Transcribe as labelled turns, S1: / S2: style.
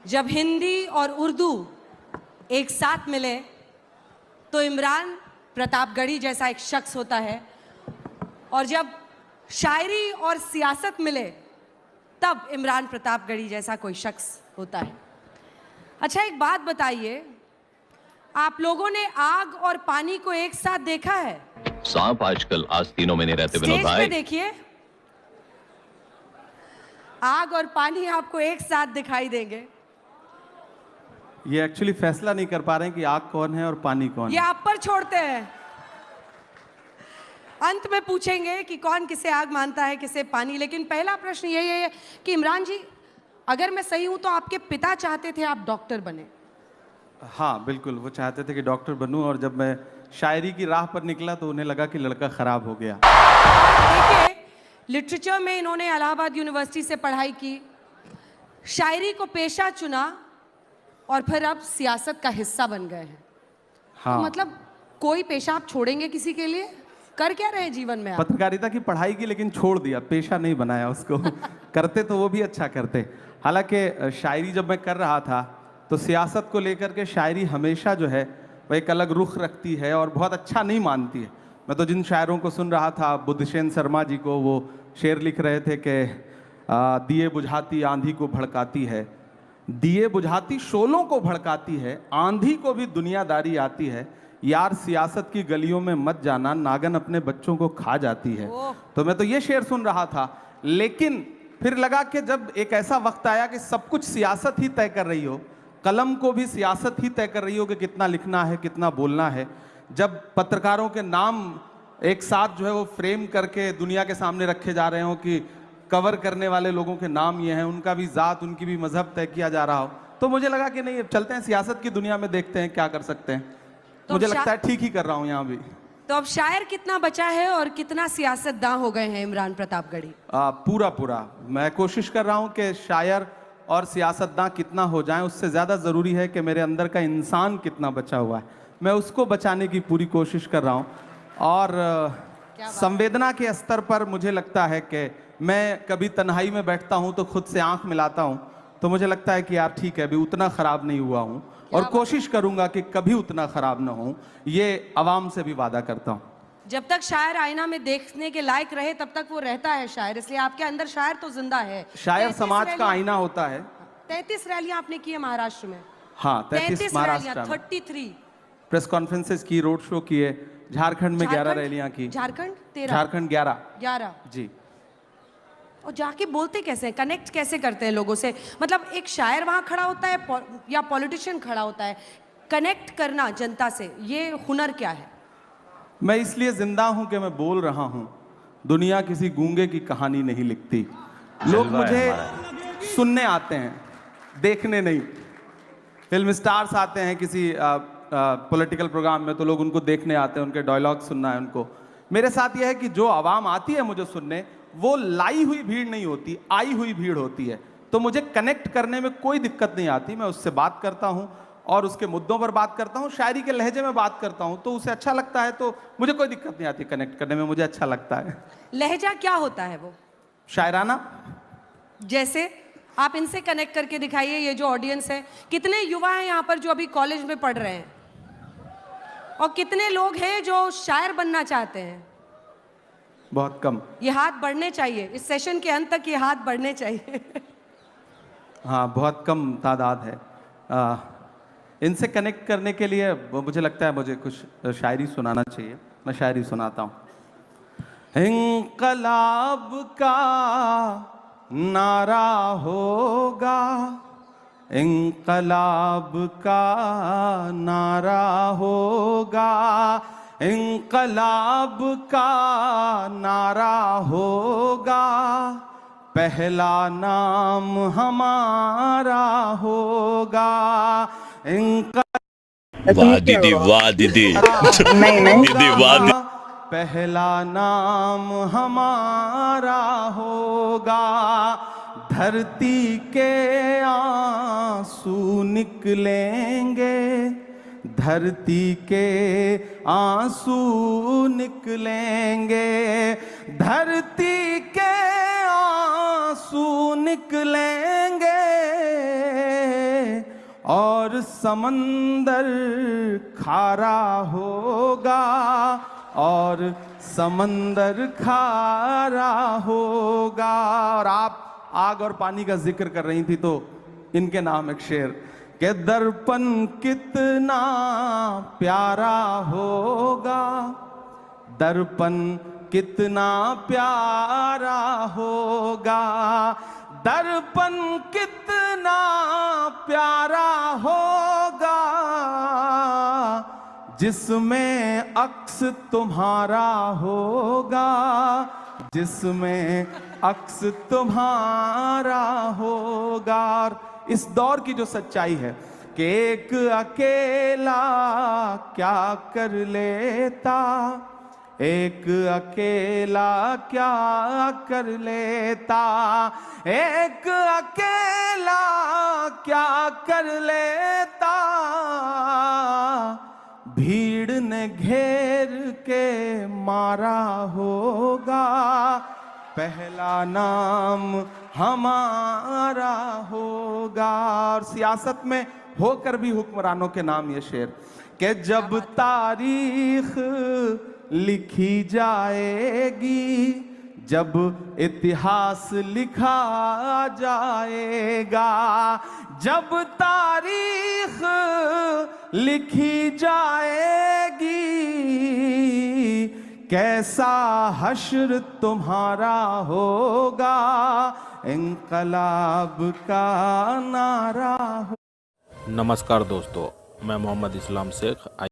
S1: जब हिंदी और उर्दू एक साथ मिले तो इमरान प्रतापगढ़ी जैसा एक शख्स होता है, और जब शायरी और सियासत मिले तब इमरान प्रतापगढ़ी जैसा कोई शख्स होता है। अच्छा, एक बात बताइए, आप लोगों ने आग और पानी को एक साथ देखा है?
S2: सांप आजकल आस्तीनों में नहीं रहते विनोद
S1: स्टेज
S2: भाई।
S1: पे देखिए, आग और पानी आपको एक साथ दिखाई देंगे।
S3: ये एक्चुअली फैसला नहीं कर पा रहे हैं कि आग कौन है और पानी कौन
S1: ये
S3: है।
S1: आप पर छोड़ते हैं, अंत में पूछेंगे कि कौन किसे आग मानता है, किसे पानी। लेकिन पहला प्रश्न यही है कि इमरान जी, अगर मैं सही हूं तो आपके पिता चाहते थे आप डॉक्टर बने?
S3: हाँ बिल्कुल, वो चाहते थे कि डॉक्टर बनूं, और जब मैं शायरी की राह पर निकला तो उन्हें लगा कि लड़का खराब हो गया।
S1: देखिए, लिटरेचर में इन्होंने इलाहाबाद यूनिवर्सिटी से पढ़ाई की, शायरी को पेशा चुना और फिर अब सियासत का हिस्सा बन गए हैं।
S3: हाँ,
S1: तो मतलब कोई पेशा आप छोड़ेंगे किसी के लिए? कर क्या रहे जीवन में आप?
S3: पत्रकारिता की पढ़ाई की, लेकिन छोड़ दिया, पेशा नहीं बनाया उसको। करते तो वो भी अच्छा करते। हालांकि शायरी जब मैं कर रहा था तो सियासत को लेकर के शायरी हमेशा जो है वो एक अलग रुख रखती है और बहुत अच्छा नहीं मानती है। मैं तो जिन शायरों को सुन रहा था, बुद्धसेन शर्मा जी को, वो शेर लिख रहे थे कि दिए बुझाती आंधी को भड़काती है, दिए बुझाती शोलों को भड़काती है, आंधी को भी दुनियादारी आती है, यार सियासत की गलियों में मत जाना, नागन अपने बच्चों को खा जाती है। तो मैं तो ये शेर सुन रहा था, लेकिन फिर लगा कि जब एक ऐसा वक्त आया कि सब कुछ सियासत ही तय कर रही हो, कलम को भी सियासत ही तय कर रही हो कि कितना लिखना है, कितना बोलना है, जब पत्रकारों के नाम एक साथ जो है वो फ्रेम करके दुनिया के सामने रखे जा रहे हो कि कवर करने वाले लोगों के नाम ये हैं, उनका भी ज़ात, उनकी भी मजहब तय किया जा रहा हो, तो मुझे लगा कि नहीं, अब चलते हैं सियासत की दुनिया में, देखते हैं क्या कर सकते हैं। तो मुझे लगता है ठीक ही कर रहा हूँ यहाँ भी।
S1: तो अब शायर कितना बचा है और कितना सियासतदां हो गए हैं इमरान प्रतापगढ़ी?
S3: पूरा पूरा मैं कोशिश कर रहा हूँ कि शायर और सियासतदां कितना हो जाएं, उससे ज़्यादा ज़रूरी है कि मेरे अंदर का इंसान कितना बचा हुआ है, मैं उसको बचाने की पूरी कोशिश कर रहा हूँ। और संवेदना के स्तर पर मुझे लगता है कि मैं कभी तन्हाई में बैठता हूँ तो खुद से आंख मिलाता हूँ, तो मुझे लगता है कि यार ठीक है, अभी उतना ख़राब नहीं हुआ हूँ, और कोशिश करूँगा कि कभी उतना ख़राब ना हो, ये आवाम से भी वादा करता हूँ।
S1: जब तक शायर आईना में देखने के लायक रहे तब तक वो रहता है शायर, इसलिए आपके अंदर शायर तो जिंदा है।
S3: शायर समाज का आईना होता है।
S1: 33 रैलियां आपने की है महाराष्ट्र में?
S3: हाँ, 33 महाराष्ट्र में
S1: 33
S3: प्रेस कॉन्फ्रेंसेस की, रोड शो किए, झारखंड में 11 रैलियां की।
S1: झारखंड 13?
S3: झारखंड 11 जी।
S1: और जाके बोलते कैसे हैं, कनेक्ट कैसे करते हैं लोगों से? मतलब एक शायर वहां खड़ा होता है या पॉलिटिशियन खड़ा होता है, कनेक्ट करना जनता से, ये हुनर क्या है?
S3: मैं इसलिए जिंदा हूं कि मैं बोल रहा हूं, दुनिया किसी गूंगे की कहानी नहीं लिखती। लोग मुझे सुनने आते हैं, देखने नहीं। फिल्म स्टार्स आते हैं किसी पॉलिटिकल प्रोग्राम में तो लोग उनको देखने आते हैं, उनके डायलॉग सुनना है उनको। मेरे साथ यह है कि जो आवाम आती है मुझे सुनने, वो लाई हुई भीड़ नहीं होती, आई हुई भीड़ होती है। तो मुझे कनेक्ट करने में कोई दिक्कत नहीं आती, मैं उससे बात करता हूँ और उसके मुद्दों पर बात करता हूँ, शायरी के लहजे में बात करता हूँ, तो उसे अच्छा लगता है, तो मुझे कोई दिक्कत नहीं आती कनेक्ट करने में, मुझे अच्छा लगता है।
S1: लहजा क्या होता है वो?
S3: शायराना।
S1: जैसे आप इनसे कनेक्ट करके दिखाइए, ये जो ऑडियंस है, कितने युवा हैं यहाँ पर जो अभी कॉलेज में पढ़ रहे हैं, और कितने लोग हैं जो शायर बनना चाहते हैं?
S3: बहुत कम।
S1: ये हाथ बढ़ने चाहिए, इस सेशन के अंत तक ये हाथ बढ़ने चाहिए।
S3: हाँ, बहुत कम तादाद है। इनसे कनेक्ट करने के लिए मुझे लगता है मुझे कुछ शायरी सुनाना चाहिए, मैं शायरी सुनाता हूँ। इंकलाब का नारा होगा, इंकलाब का नारा होगा, इंकलाब का नारा होगा, पहला नाम हमारा होगा।
S2: वाह दीदी, वाह दीदी,
S4: नहीं
S2: दीदी वाह दीदी।
S3: पहला नाम हमारा होगा, धरती के आंसू निकलेंगे, धरती के आंसू निकलेंगे, धरती के आंसू निकलेंगे, और समंदर खारा होगा, और समंदर खारा होगा। और आप आग और पानी का जिक्र कर रही थी तो इनके नाम एक शेर के दर्पण कितना प्यारा होगा, दर्पण कितना प्यारा होगा, दर्पण कितना प्यारा होगा, जिसमें अक्स तुम्हारा होगा, जिसमें अक्स तुम्हारा होगा। और इस दौर की जो सच्चाई है कि एक अकेला क्या कर लेता, एक अकेला क्या कर लेता, एक अकेला क्या कर लेता, भीड़ ने घेर के मारा होगा, पहला नाम हमारा होगा। और सियासत में होकर भी हुक्मरानों के नाम ये शेर कि जब तारीख लिखी जाएगी, जब इतिहास लिखा जाएगा, जब तारीख लिखी जाएगी, कैसा हश्र तुम्हारा होगा, इंकलाब का नारा हो।
S4: नमस्कार दोस्तों, मैं मोहम्मद इस्लाम शेख।